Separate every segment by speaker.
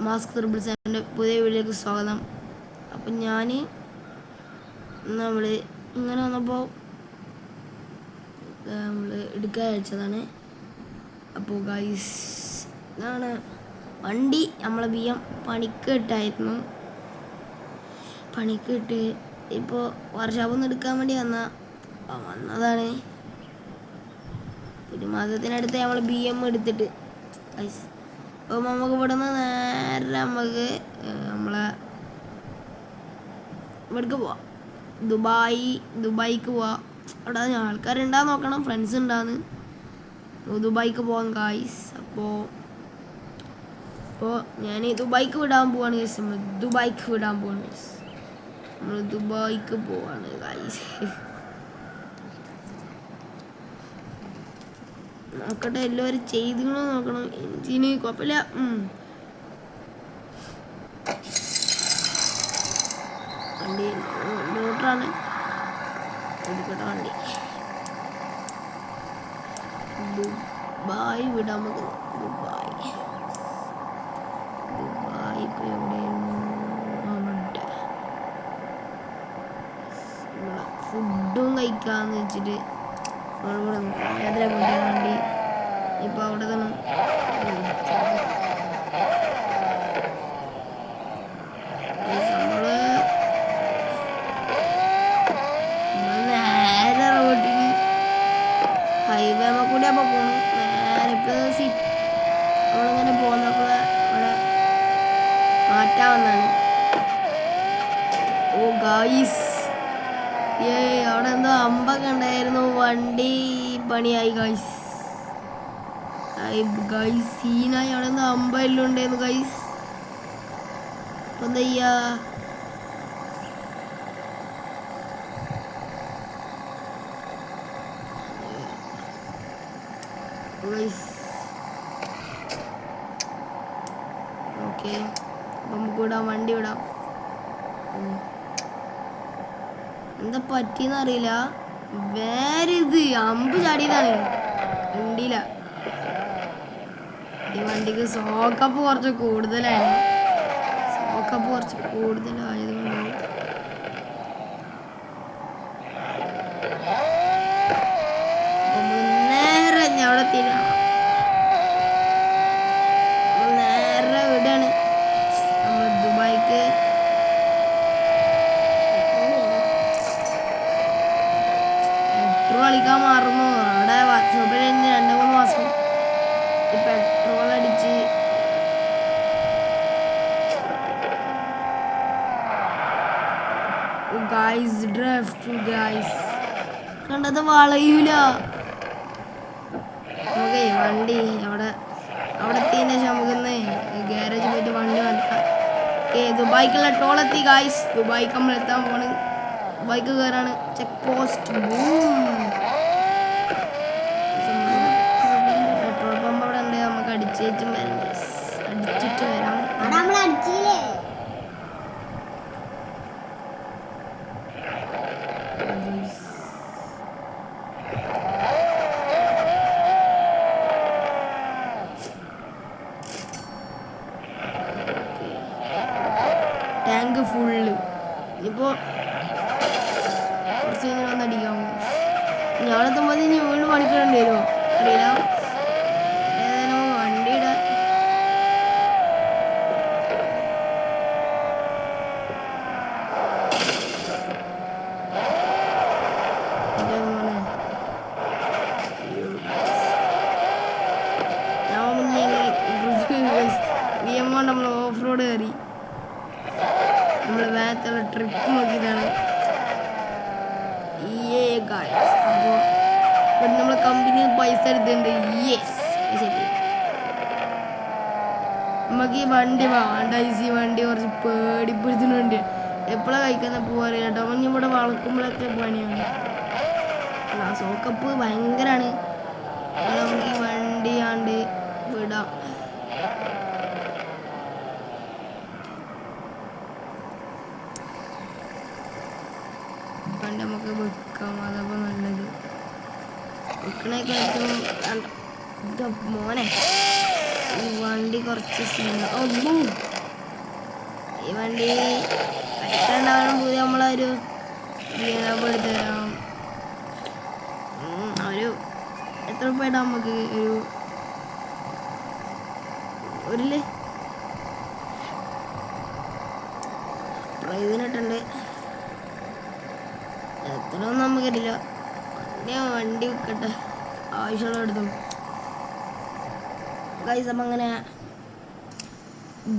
Speaker 1: Mask ത്രിബിൾസിൻ്റെ പുതിയ വീഡിയോയിലേക്ക് സ്വാഗതം. അപ്പം നമ്മൾ ഇങ്ങനെ വന്നപ്പോൾ നമ്മൾ എടുക്കാൻ അയച്ചതാണ്. അപ്പോൾ ഗൈസ് ഇതാണ് വണ്ടി. നമ്മളെ BM പണിക്ക് ഇട്ടായിരുന്നു. പണിക്ക് ഇട്ട് ഇപ്പോൾ വർക്ക്ഷോപ്പിൽ നിന്ന് എടുക്കാൻ വേണ്ടി വന്നതാണ്. ഒരു മാസത്തിനടുത്ത് നമ്മൾ BM എടുത്തിട്ട് ഗൈസ്. അപ്പോൾ നമുക്ക് ഇവിടെ നിന്ന് നേരെ നമ്മളെ ഇവിടേക്ക് പോവാം. ദുബായിക്ക് പോവാം. അവിടെ ആൾക്കാരുണ്ടാന്ന് നോക്കണം, ഫ്രണ്ട്സ് ഉണ്ടാന്ന്. ദുബായിക്ക് പോവാം ഗൈസ്. അപ്പോൾ ഞാൻ ദുബായിക്ക് വിടാൻ പോവാണ് ഗൈസ്. നമ്മൾ ദുബായിക്ക് പോവാണ് ഗൈസ്. നോക്കട്ടെ എല്ലാവരും ചെയ്തിക്കണോ നോക്കണം. എഞ്ചിന് കുഴപ്പമില്ല. വണ്ടി മോട്ടറാണ്. എടുക്കട്ടെ വണ്ടി. ദുബായ് വിടാൻ നമുക്ക്. ദുബായ് ഇപ്പോൾ എവിടെയായിരുന്നു? ഫുഡും കഴിക്കാന്ന് വെച്ചിട്ട് നേരെ വണ്ടി ഇപ്പൊ അവിടെ തന്നെ നേരെ റോഡിന് ഹൈവേ കൂടി അപ്പൊ പോണു. നേരെ ഇപ്പൊ നമ്മളിങ്ങനെ പോന്നപ്പോൾ അവിടെ മാറ്റാൻ വന്നാണ്. ഓ ഗായ്സ്, അവിടെ എന്തോ അമ്പൊക്കെ ഉണ്ടായിരുന്നു. വണ്ടി പണിയായി ഗൈസ്. സീനായി. അവിടെ എന്തോ അമ്പെല്ലാം ഉണ്ടായിരുന്നു ഗൈസ്. ഇപ്പൊ എന്താ ചെയ്യാ? ഓക്കെ, അപ്പം നമുക്ക് വിടാം, വണ്ടി വിടാം. എന്താ പറ്റിയെന്ന് അറിയില്ല. വേറെ ഇത് അമ്പ് ചാടിയതാണ്. വണ്ടിയില ഈ വണ്ടിക്ക് സോക്കപ്പ് കുറച്ച് കൂടുതലാണ്. കൂടുതലായതുകൊണ്ട് നേരെ അവിടെ നേരെ വിടാണ് നമ്മൾ ദുബായിക്ക്. പെട്രോൾ അടിക്കാൻ മറന്നു. അവിടെ വർക്ക്ഷോപ്പിൽ 2-3 മാസം ഈ പെട്രോൾ അടിച്ച് ഗൈസ്. ഡ്രിഫ്റ്റ് ഗൈസ്, കണ്ടത് വളയൂല. നമുക്ക് വണ്ടി അവിടെ എത്തിയതിന് ശേഷം നമുക്കൊന്ന് ഗാരേജിൽ പോയിട്ട് വണ്ടി മാറ്റാം. ദുബായിക്കുള്ള ടോൾ എത്തി ഗൈസ്. ദുബായിക്ക് നമ്മൾ എത്താൻ പോണ്. ബൈക്ക് കയറാണ്. Check post. പെട്രോൾ പമ്പ് അവിടെ ഉണ്ട്. നമുക്ക് അടിച്ചിട്ട് വരാം. Tank full. ഇനിയിപ്പോൾ കുറച്ച് കഴിഞ്ഞ് വന്നടിക്കാം. ഞാനെത്തുമ്പോൾ ഇനി വീണ്ടും പണിക്കിടേണ്ടി വരുമോ അറിയില്ല. ഏതായാലും വണ്ടിയുടെ നമ്മൾ ഓഫ് റോഡ് കയറി. നമ്മൾ വേഗത്തുള്ള ട്രിപ്പ് നോക്കിയതാണ്. അപ്പോൾ നമ്മളെ കമ്പനി പൈസ എടുത്തിട്ടുണ്ട്. നമുക്ക് ഈ വണ്ടി വേണ്ട. വണ്ടി കുറച്ച് പേടിപ്പിടിച്ചിന് വണ്ടി. എപ്പോഴാണ് കഴിക്കുന്ന പോവാറില്ല കേട്ടോ. അപ്പം ഇവിടെ വളക്കുമ്പോഴൊക്കെ പണിയാണ്. സോക്കപ്പ് ഭയങ്കരമാണ്. നമുക്ക് ഈ വണ്ടി ആണ്ട് വിടാം. വണ്ടി നമുക്ക് വെക്കാം. അതപ്പോൾ നല്ലത്. വെക്കണേക്ക് ഏറ്റവും മോനെ ഈ വണ്ടി കുറച്ച് സീന. ഈ വണ്ടി കഴിക്കാണ്ടാവാനും പുതിയ നമ്മളൊരു ബിയനപ്പ് എടുത്ത് തരാം. ഒരു എത്ര രൂപയുടെ നമുക്ക് ഒരു പ്രയോജനട്ടുണ്ട്. എത്രയൊന്നും നമുക്കറിയില്ല. വണ്ടി വെക്കട്ടെ, ആവശ്യമുള്ള എടുത്തോളൂ ഗൈസ്. അപ്പം അങ്ങനെ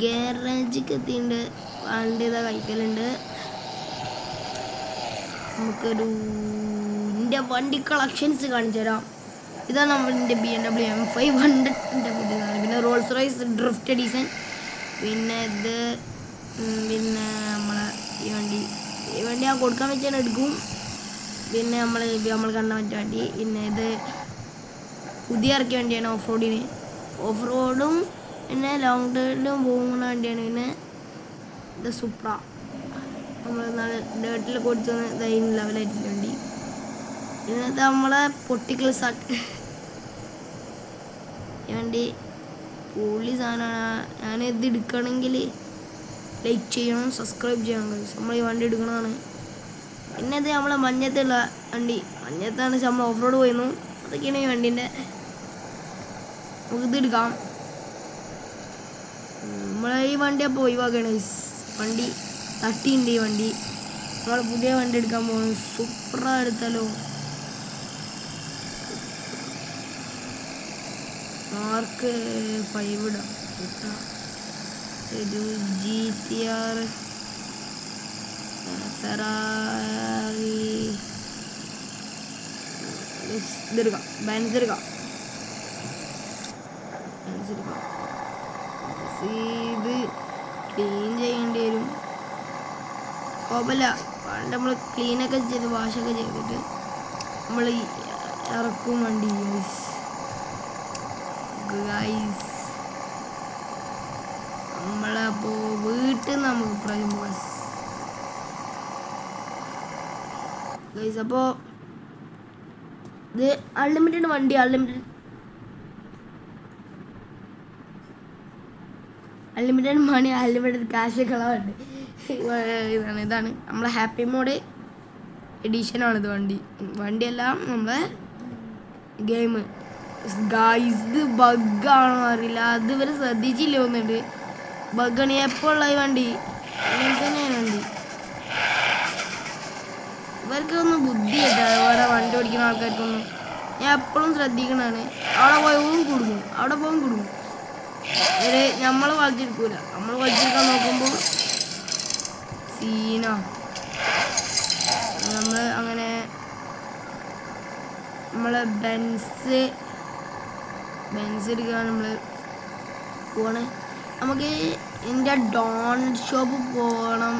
Speaker 1: ഗാരേജിക്ക് എത്തിയിട്ടുണ്ട്. വണ്ടി ഇതാ കഴിക്കലുണ്ട്. നമുക്കൊരു എൻ്റെ വണ്ടി കളക്ഷൻസ് കാണിച്ചു തരാം. ഇതാണ് നമ്മളിൻ്റെ BMW M500 പുതിയതാണ്. പിന്നെ റോൾസ് റോയ്സ് ഡ്രിഫ്റ്റ് എഡിഷൻ. പിന്നെ ഇത് പിന്നെ നമ്മളെ ഈ വണ്ടി ഞാൻ കൊടുക്കാൻ വെച്ചാൽ എടുക്കും. പിന്നെ നമ്മൾ കണ്ട മറ്റേ വണ്ടി. പിന്നെ ഇത് പുതിയ ഇറക്കിയ വണ്ടിയാണ് ഓഫ് റോഡും പിന്നെ ലോങ് ഡ്രൈവിലും പോകുന്ന വണ്ടിയാണ്. പിന്നെ ഇത് സുപ്ര നമ്മൾ ഡേട്ടിൽ കൊടുത്തു ദൈന ലെവലായിട്ടുള്ള വണ്ടി. പിന്നെ ഇത് നമ്മളെ പൊട്ടിക്കൽ സാക്ക് ഈ വണ്ടി പൊളി സാധനമാണ്. ഞാൻ ഇത് എടുക്കണമെങ്കിൽ ലൈക്ക് ചെയ്യണം, സബ്സ്ക്രൈബ് ചെയ്യണം. നമ്മൾ ഈ വണ്ടി എടുക്കണതാണ്. പിന്നെ ഇത് നമ്മളെ മഞ്ഞത്തുള്ള വണ്ടി. മഞ്ഞത്താണ് നമ്മൾ ഓഫ് റോഡ് പോയിരുന്നു. അതൊക്കെയാണ് ഈ വണ്ടീൻ്റെ. നമുക്കിത് എടുക്കാം. നമ്മളെ ഈ വണ്ടി അപ്പോൾ ഒഴിവാക്കുകയാണ്. വണ്ടി തട്ടിയുണ്ട്. ഈ വണ്ടി നമ്മൾ പുതിയ വണ്ടി എടുക്കാൻ പോകുന്നു. സൂപ്പർ എടുത്താലോ. മാർക്ക് 5 ഇടാം. ഒരു GTR ഫെറാറി ഇതെടുക്കാം. ബെൻസ് എടുക്കാം. ഇത് ക്ലീൻ ചെയ്യേണ്ടി വരും. കുഴപ്പമില്ല. പണ്ട് നമ്മൾ ക്ലീനൊക്കെ ചെയ്ത് വാഷൊക്കെ ചെയ്തിട്ട് നമ്മൾ ഇറക്കും വണ്ടി. ഗൈസ് നമ്മളപ്പോൾ വീട്ടിൽ നിന്ന് നമുക്ക് പ്രൈം ബസ് ഗൈസ്. അപ്പോൾ ഇത് അൺലിമിറ്റഡ് വണ്ടി. അൺലിമിറ്റഡ് മണി, അൺലിമിറ്റഡ് ക്യാഷ് കളറുണ്ട്. ഇതാണ് നമ്മളെ ഹാപ്പി മോഡ് എഡിഷനാണിത്. വണ്ടിയെല്ലാം നമ്മളെ ഗെയിം. ഗൈസ് ഇത് ബഗ്ഗാണോ അറിയില്ല. അതുവരെ ശ്രദ്ധിച്ചില്ല. ഒന്നുണ്ട് ബഗ്ഗാണ്. എപ്പോൾ ഉള്ള ഈ വണ്ടി ഇങ്ങനെ തന്നെയാണ് വണ്ടി. ഇവർക്കൊന്നും ബുദ്ധി കേട്ടോ. വേറെ വണ്ടി ഓടിക്കുന്ന ആൾക്കാർക്കൊന്നും. ഞാൻ എപ്പോഴും ശ്രദ്ധിക്കണതാണ്. അവിടെ പോകും കൊടുക്കും. നമ്മൾ കളിച്ചെടുക്കൂല. നമ്മൾ കളിച്ചെടുക്കാൻ നോക്കുമ്പോൾ സീന. നമ്മൾ അങ്ങനെ നമ്മളെ ബെൻസ് എടുക്കാൻ നമ്മൾ പോവാണ്. നമുക്ക് എൻ്റെ ഡോണറ്റ് ഷോപ്പ് പോകണം.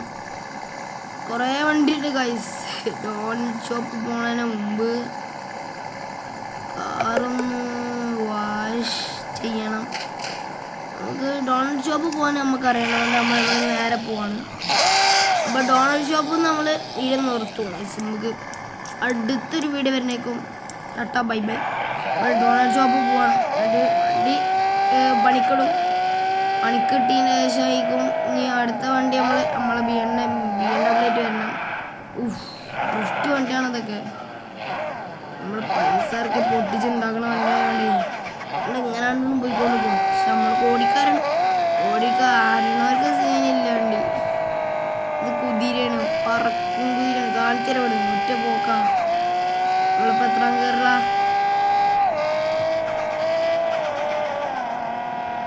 Speaker 1: കുറേ വണ്ടിയുണ്ട് ഗൈസ്. ഡോണറ്റ് ഷോപ്പ് പോകുന്നതിന് മുമ്പ് കാറൊന്ന് വാഷ് ചെയ്യണം. നമുക്ക് ഡോണറ്റ് ഷോപ്പ് പോകാൻ നമുക്കറിയണം. നമ്മൾ നേരെ പോവാണ്. അപ്പോൾ ഡോണറ്റ് ഷോപ്പ് നമ്മൾ ഇവിടെ നിർത്തും. നമുക്ക് അടുത്തൊരു വീഡിയോ വരുന്നേക്കും. Tata bye bye. നമ്മൾ ഡോണറ്റ് ഷോപ്പ് പോവാണ്. വണ്ടി പണിക്കിട്ടതിന് ശേഷമായിരിക്കും ഇനി അടുത്ത വണ്ടി നമ്മളെ BMW വരണം. ഫസ്റ്റ് വണ്ടിയാണ് ഇതൊക്കെ. നമ്മൾ പൈസ ഇറക്കി പൊട്ടിച്ചുണ്ടാക്കണ വണ്ടി ഇങ്ങനെയാണെന്നും പോയിക്കൊണ്ടിരിക്കും. പക്ഷെ നമ്മൾ ഓടിക്കാരനവർക്ക് സീനില്ല. വണ്ടി ഇത് കുതിരയാണ്. പറക്കും കുതിരയാണ്. കാണിച്ചരവിടെ ഒറ്റ പോക്കാം. നമ്മളിപ്പോൾ എത്ര കയറില്ല.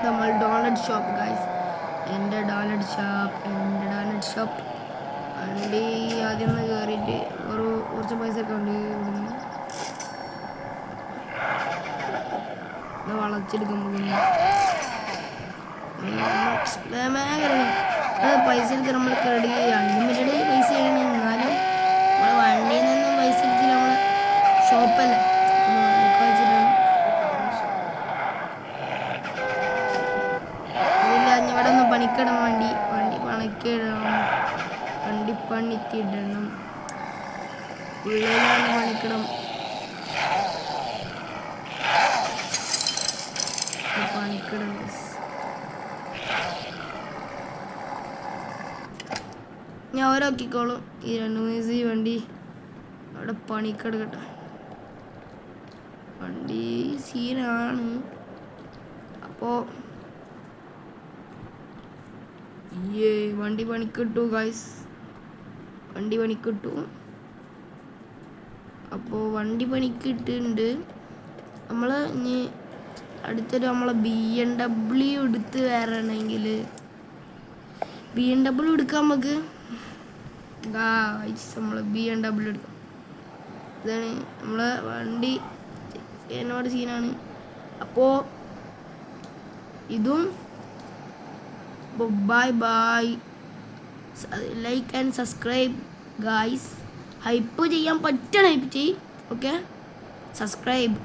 Speaker 1: നമ്മൾ ഡോണറ്റ് ഷോപ്പ് ഗൈസ്. എൻ്റെ ഡോണറ്റ് ഷോപ്പ് വണ്ടി ആദ്യം ഒന്ന് കയറിയിട്ട് കുറച്ച് പൈസ ഒക്കെ ഉണ്ട്. ഇവിടുന്ന് വളച്ചെടുക്കുമ്പോൾ പൈസ എടുത്ത് നമ്മൾ ക്രെഡിറ്റ് ചെയ്യുക. അൺലിമിറ്റഡ് പൈസ ചെയ്യണം. എന്നാലും നമ്മൾ വണ്ടിയിൽ നിന്നും പൈസ എടുത്തില്ല. നമ്മൾ ഷോപ്പല്ലേ വെച്ചിട്ടാണ്. അതില്ല ഇവിടെ ഒന്ന് പണിക്കിടണം. വണ്ടി പണിക്കിടണം. ഉള്ളിലാണ് പണിക്കിടം. പണിക്കിടണം. ഞാൻ ഓരോക്കിക്കോളും. ഈ 2-3 ദിവസം ഈ വണ്ടി അവിടെ പണിക്കെടുക്കട്ടെ. വണ്ടി സീനാണ്. അപ്പോൾ വണ്ടി പണിക്കിട്ടു ഗൈസ്, വണ്ടി പണിക്കിട്ടു. അപ്പോൾ വണ്ടി പണിക്കിട്ടുണ്ട്. നമ്മൾ ഇനി അടുത്തൊരു നമ്മളെ BMW എടുത്ത് വരണമെങ്കിൽ BMW എടുക്കാം നമുക്ക്. നമ്മൾ BMW എടുക്കാം. ഇതാണ് നമ്മളെ വണ്ടി എന്നോട് സീനാണ്. അപ്പോൾ ഇതും bye bye. Like and subscribe guys. Hype ചെയ്യാൻ പറ്റണം, ഹൈപ്പ് ചെയ്യും. Okay, subscribe.